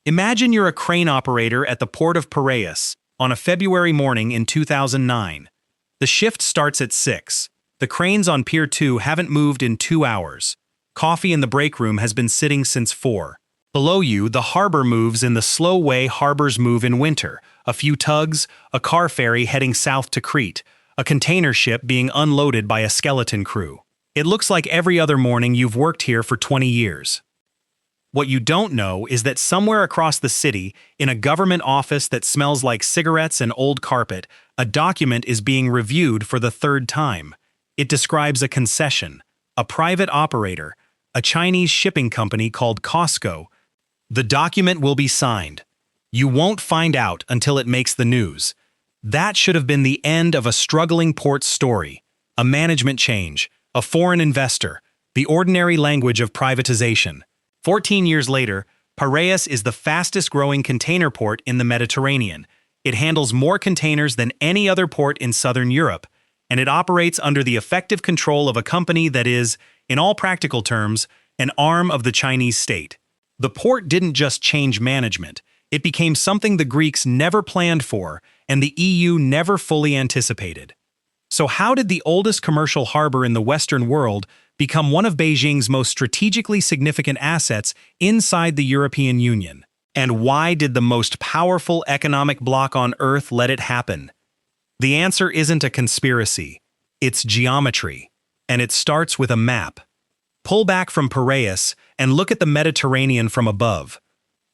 Imagine you're a crane operator at the Port of Piraeus on a February morning in 2009. The shift starts at 6. The cranes on Pier 2 haven't moved in 2 hours. Coffee in the break room has been sitting since 4. Below you, the harbor moves in the slow way harbors move in winter. A few tugs, a car ferry heading south to Crete, a container ship being unloaded by a skeleton crew. It looks like every other morning you've worked here for 20 years. What you don't know is that somewhere across the city, in a government office that smells like cigarettes and old carpet, a document is being reviewed for the 3rd time. It describes a concession, a private operator, a Chinese shipping company called Costco. The document will be signed. You won't find out until it makes the news. That should have been the end of a struggling port story, a management change, a foreign investor, the ordinary language of privatization. 14 years later, Piraeus is the fastest-growing container port in the Mediterranean. It handles more containers than any other port in southern Europe, and it operates under the effective control of a company that is, in all practical terms, an arm of the Chinese state. The port didn't just change management. It became something the Greeks never planned for and the EU never fully anticipated. So how did the oldest commercial harbor in the Western world become one of Beijing's most strategically significant assets inside the European Union? And why did the most powerful economic bloc on Earth let it happen? The answer isn't a conspiracy. It's geometry. And it starts with a map. Pull back from Piraeus and look at the Mediterranean from above.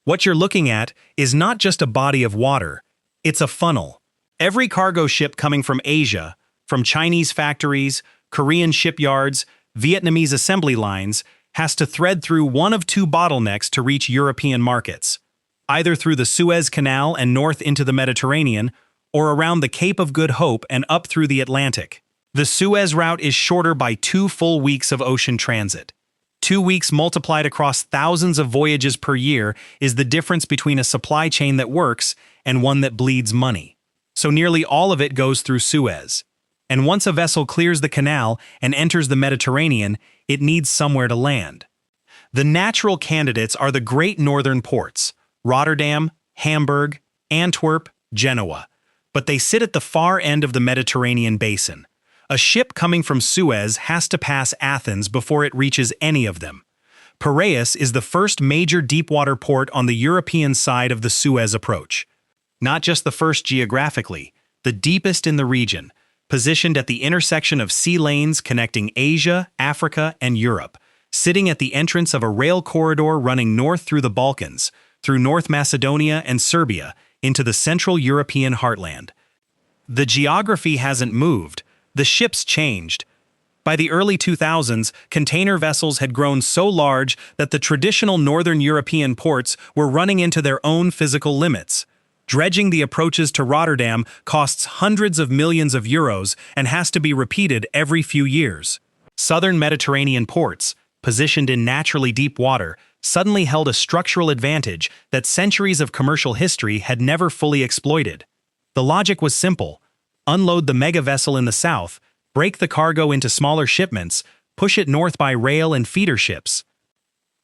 What you're looking at is not just a body of water, it's a funnel. Every cargo ship coming from Asia, from Chinese factories, Korean shipyards, Vietnamese assembly lines, has to thread through one of 2 bottlenecks to reach European markets, either through the Suez Canal and north into the Mediterranean, or around the Cape of Good Hope and up through the Atlantic. The Suez route is shorter by 2 full weeks of ocean transit. 2 weeks multiplied across thousands of voyages per year is the difference between a supply chain that works and one that bleeds money. So nearly all of it goes through Suez. And once a vessel clears the canal and enters the Mediterranean, it needs somewhere to land. The natural candidates are the great northern ports, Rotterdam, Hamburg, Antwerp, Genoa. But they sit at the far end of the Mediterranean basin. A ship coming from Suez has to pass Athens before it reaches any of them. Piraeus is the first major deepwater port on the European side of the Suez approach. Not just the first geographically, the deepest in the region, positioned at the intersection of sea lanes connecting Asia, Africa, and Europe, sitting at the entrance of a rail corridor running north through the Balkans, through North Macedonia and Serbia, into the Central European heartland. The geography hasn't moved. The ships changed. By the early 2000s, container vessels had grown so large that the traditional northern European ports were running into their own physical limits. Dredging the approaches to Rotterdam costs hundreds of millions of euros and has to be repeated every few years. Southern Mediterranean ports, positioned in naturally deep water, suddenly held a structural advantage that centuries of commercial history had never fully exploited. The logic was simple. Unload the mega vessel in the south, break the cargo into smaller shipments, push it north by rail and feeder ships.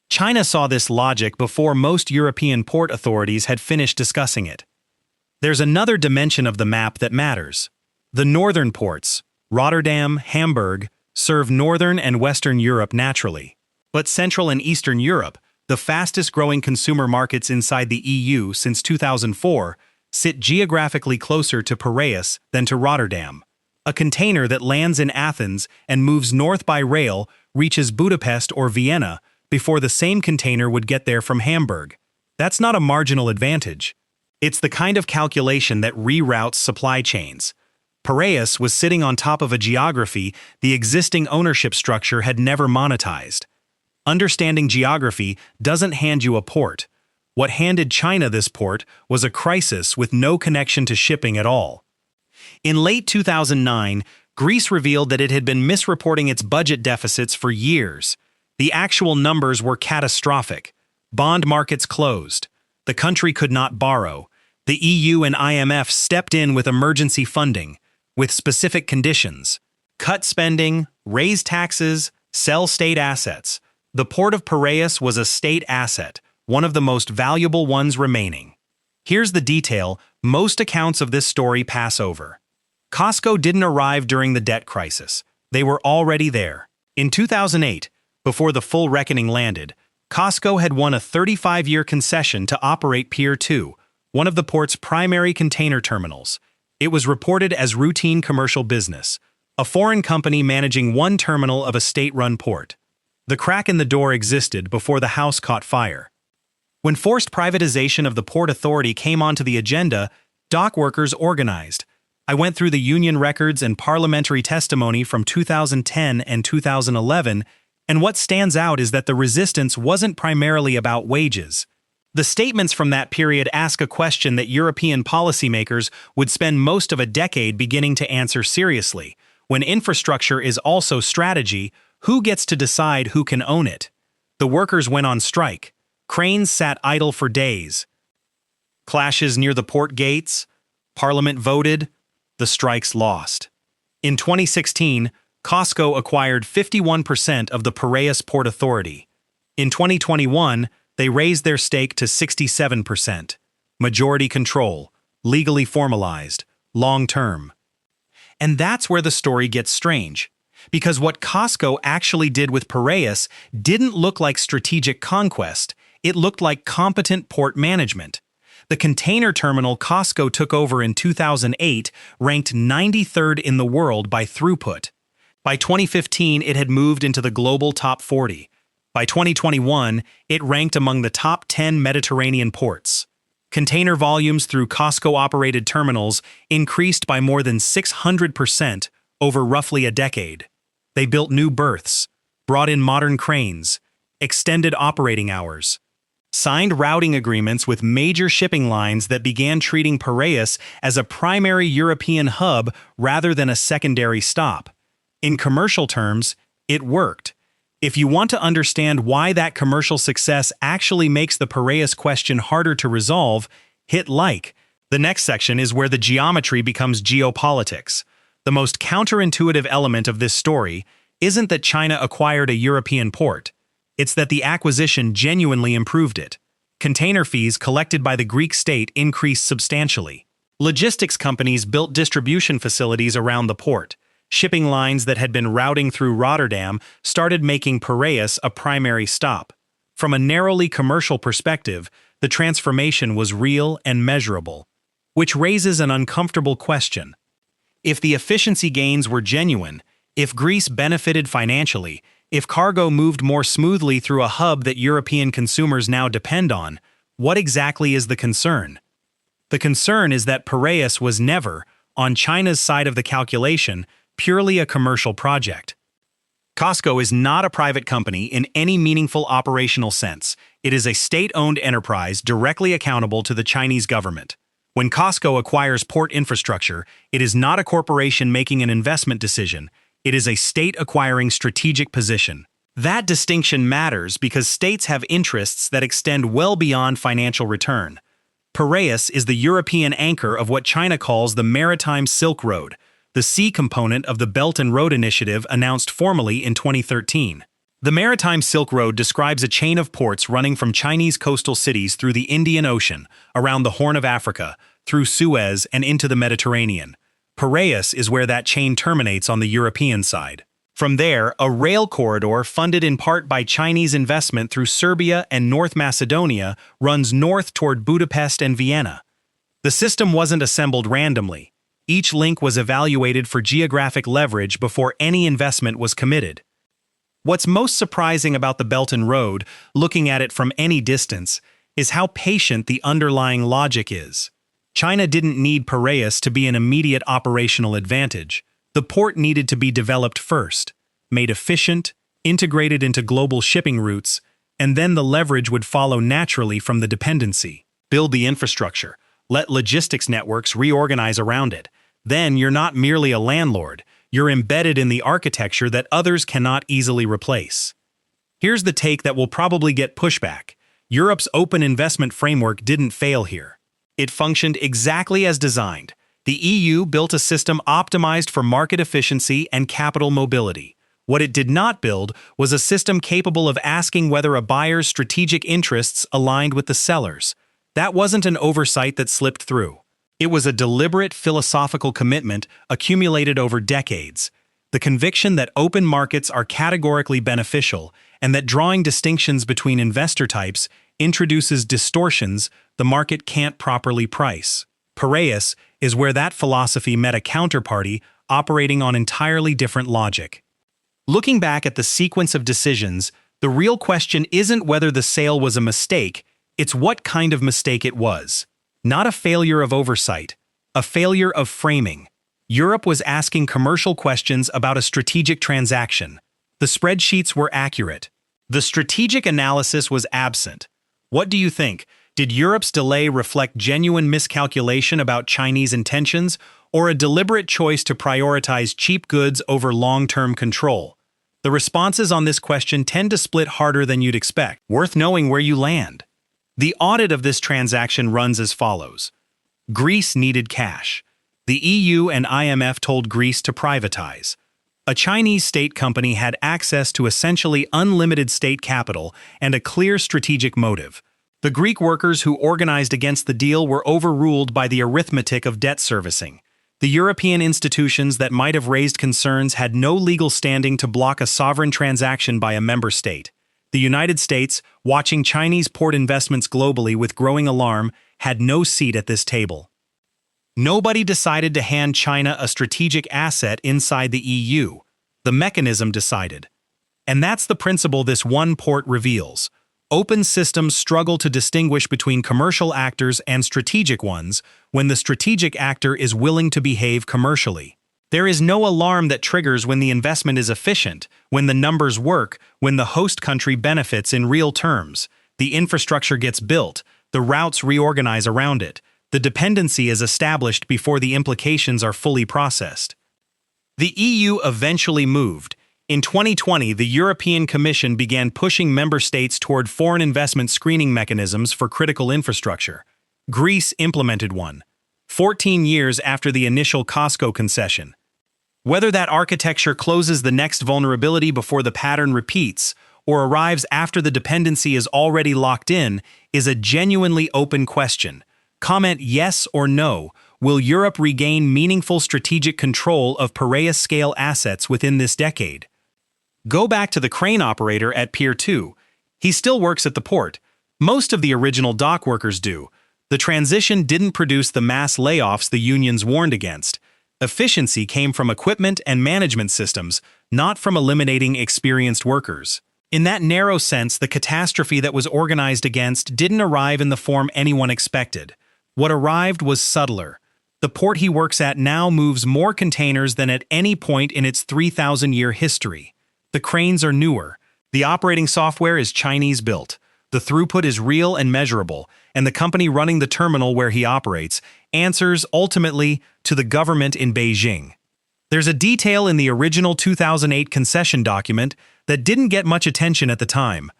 China saw this logic before most European port authorities had finished discussing it. There's another dimension of the map that matters. The northern ports, Rotterdam, Hamburg, serve northern and western Europe naturally. But Central and Eastern Europe, the fastest-growing consumer markets inside the EU since 2004, sit geographically closer to Piraeus than to Rotterdam. A container that lands in Athens and moves north by rail reaches Budapest or Vienna before the same container would get there from Hamburg. That's not a marginal advantage. It's the kind of calculation that reroutes supply chains. Piraeus was sitting on top of a geography the existing ownership structure had never monetized. Understanding geography doesn't hand you a port. What handed China this port was a crisis with no connection to shipping at all. In late 2009, Greece revealed that it had been misreporting its budget deficits for years. The actual numbers were catastrophic. Bond markets closed. The country could not borrow. The EU and IMF stepped in with emergency funding, with specific conditions. Cut spending, raise taxes, sell state assets. The Port of Piraeus was a state asset, one of the most valuable ones remaining. Here's the detail most accounts of this story pass over. COSCO didn't arrive during the debt crisis. They were already there. In 2008, before the full reckoning landed, COSCO had won a 35-year concession to operate Pier 2, one of the port's primary container terminals. It was reported as routine commercial business, a foreign company managing one terminal of a state-run port. The crack in the door existed before the house caught fire. When forced privatization of the Port Authority came onto the agenda, dock workers organized. I went through the union records and parliamentary testimony from 2010 and 2011, and what stands out is that the resistance wasn't primarily about wages. The statements from that period ask a question that European policymakers would spend most of a decade beginning to answer seriously. When infrastructure is also strategy, who gets to decide who can own it? The workers went on strike. Cranes sat idle for days. Clashes near the port gates. Parliament voted. The strikes lost. In 2016, COSCO acquired 51% of the Piraeus Port Authority. In 2021, they raised their stake to 67%. Majority control, legally formalized, long-term. And that's where the story gets strange. Because what COSCO actually did with Piraeus didn't look like strategic conquest, it looked like competent port management. The container terminal COSCO took over in 2008 ranked 93rd in the world by throughput. By 2015, it had moved into the global top 40. By 2021, it ranked among the top 10 Mediterranean ports. Container volumes through COSCO-operated terminals increased by more than 600% over roughly a decade. They built new berths, brought in modern cranes, extended operating hours, signed routing agreements with major shipping lines that began treating Piraeus as a primary European hub rather than a secondary stop. In commercial terms, it worked. If you want to understand why that commercial success actually makes the Piraeus question harder to resolve, hit like. The next section is where the geometry becomes geopolitics. The most counterintuitive element of this story isn't that China acquired a European port. It's that the acquisition genuinely improved it. Container fees collected by the Greek state increased substantially. Logistics companies built distribution facilities around the port. Shipping lines that had been routing through Rotterdam started making Piraeus a primary stop. From a narrowly commercial perspective, the transformation was real and measurable, which raises an uncomfortable question. If the efficiency gains were genuine, if Greece benefited financially, if cargo moved more smoothly through a hub that European consumers now depend on, what exactly is the concern? The concern is that Piraeus was never, on China's side of the calculation, purely a commercial project. COSCO is not a private company in any meaningful operational sense. It is a state-owned enterprise directly accountable to the Chinese government. When COSCO acquires port infrastructure, it is not a corporation making an investment decision. It is a state acquiring strategic position. That distinction matters because states have interests that extend well beyond financial return. Piraeus is the European anchor of what China calls the Maritime Silk Road, the sea component of the Belt and Road Initiative announced formally in 2013. The Maritime Silk Road describes a chain of ports running from Chinese coastal cities through the Indian Ocean, around the Horn of Africa, through Suez, and into the Mediterranean. Piraeus is where that chain terminates on the European side. From there, a rail corridor funded in part by Chinese investment through Serbia and North Macedonia runs north toward Budapest and Vienna. The system wasn't assembled randomly. Each link was evaluated for geographic leverage before any investment was committed. What's most surprising about the Belt and Road, looking at it from any distance, is how patient the underlying logic is. China didn't need Piraeus to be an immediate operational advantage. The port needed to be developed first, made efficient, integrated into global shipping routes, and then the leverage would follow naturally from the dependency. Build the infrastructure, let logistics networks reorganize around it. Then you're not merely a landlord, you're embedded in the architecture that others cannot easily replace. Here's the take that will probably get pushback. Europe's open investment framework didn't fail here. It functioned exactly as designed. The EU built a system optimized for market efficiency and capital mobility. What it did not build was a system capable of asking whether a buyer's strategic interests aligned with the seller's. That wasn't an oversight that slipped through. It was a deliberate philosophical commitment accumulated over decades. The conviction that open markets are categorically beneficial and that drawing distinctions between investor types introduces distortions the market can't properly price. Piraeus is where that philosophy met a counterparty operating on entirely different logic. Looking back at the sequence of decisions, the real question isn't whether the sale was a mistake, it's what kind of mistake it was. Not a failure of oversight, a failure of framing. Europe was asking commercial questions about a strategic transaction. The spreadsheets were accurate. The strategic analysis was absent. What do you think? Did Europe's delay reflect genuine miscalculation about Chinese intentions, or a deliberate choice to prioritize cheap goods over long-term control? The responses on this question tend to split harder than you'd expect. Worth knowing where you land. The audit of this transaction runs as follows. Greece needed cash. The EU and IMF told Greece to privatize. A Chinese state company had access to essentially unlimited state capital and a clear strategic motive. The Greek workers who organized against the deal were overruled by the arithmetic of debt servicing. The European institutions that might have raised concerns had no legal standing to block a sovereign transaction by a member state. The United States, watching Chinese port investments globally with growing alarm, had no seat at this table. Nobody decided to hand China a strategic asset inside the EU. The mechanism decided. And that's the principle this one port reveals. Open systems struggle to distinguish between commercial actors and strategic ones when the strategic actor is willing to behave commercially. There is no alarm that triggers when the investment is efficient, when the numbers work, when the host country benefits in real terms. The infrastructure gets built, the routes reorganize around it, the dependency is established before the implications are fully processed. The EU eventually moved. In 2020, the European Commission began pushing member states toward foreign investment screening mechanisms for critical infrastructure. Greece implemented one, 14 years after the initial Costco concession. Whether that architecture closes the next vulnerability before the pattern repeats, or arrives after the dependency is already locked in, is a genuinely open question. Comment yes or no. Will Europe regain meaningful strategic control of Piraeus-scale assets within this decade? Go back to the crane operator at Pier 2. He still works at the port. Most of the original dock workers do. The transition didn't produce the mass layoffs the unions warned against. Efficiency came from equipment and management systems, not from eliminating experienced workers. In that narrow sense, the catastrophe that was organized against didn't arrive in the form anyone expected. What arrived was subtler. The port he works at now moves more containers than at any point in its 3,000-year history. The cranes are newer. The operating software is Chinese-built. The throughput is real and measurable, and the company running the terminal where he operates answers, ultimately, to the government in Beijing. There's a detail in the original 2008 concession document that didn't get much attention at the time.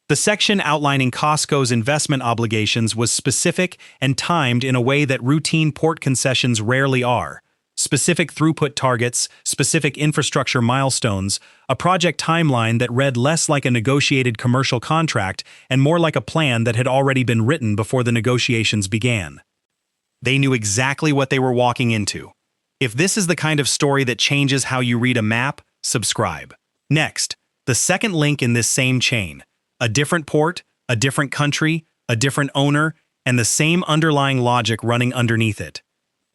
The section outlining Costco's investment obligations was specific and timed in a way that routine port concessions rarely are. Specific throughput targets, specific infrastructure milestones, a project timeline that read less like a negotiated commercial contract and more like a plan that had already been written before the negotiations began. They knew exactly what they were walking into. If this is the kind of story that changes how you read a map, subscribe. Next, the second link in this same chain. A different port, a different country, a different owner, and the same underlying logic running underneath it.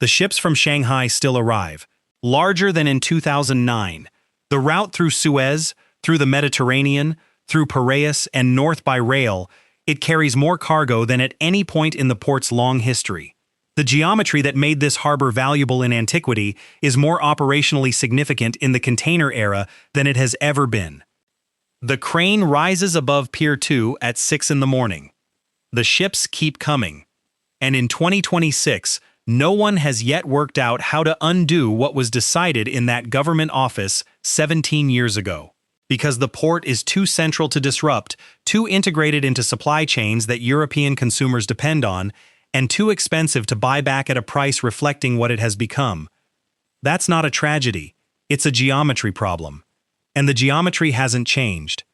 The ships from Shanghai still arrive, larger than in 2009. The route through Suez, through the Mediterranean, through Piraeus, and north by rail, it carries more cargo than at any point in the port's long history. The geometry that made this harbor valuable in antiquity is more operationally significant in the container era than it has ever been. The crane rises above Pier 2 at 6 in the morning. The ships keep coming. And in 2026, no one has yet worked out how to undo what was decided in that government office 17 years ago. Because the port is too central to disrupt, too integrated into supply chains that European consumers depend on, and too expensive to buy back at a price reflecting what it has become. That's not a tragedy. It's a geometry problem. And the geometry hasn't changed.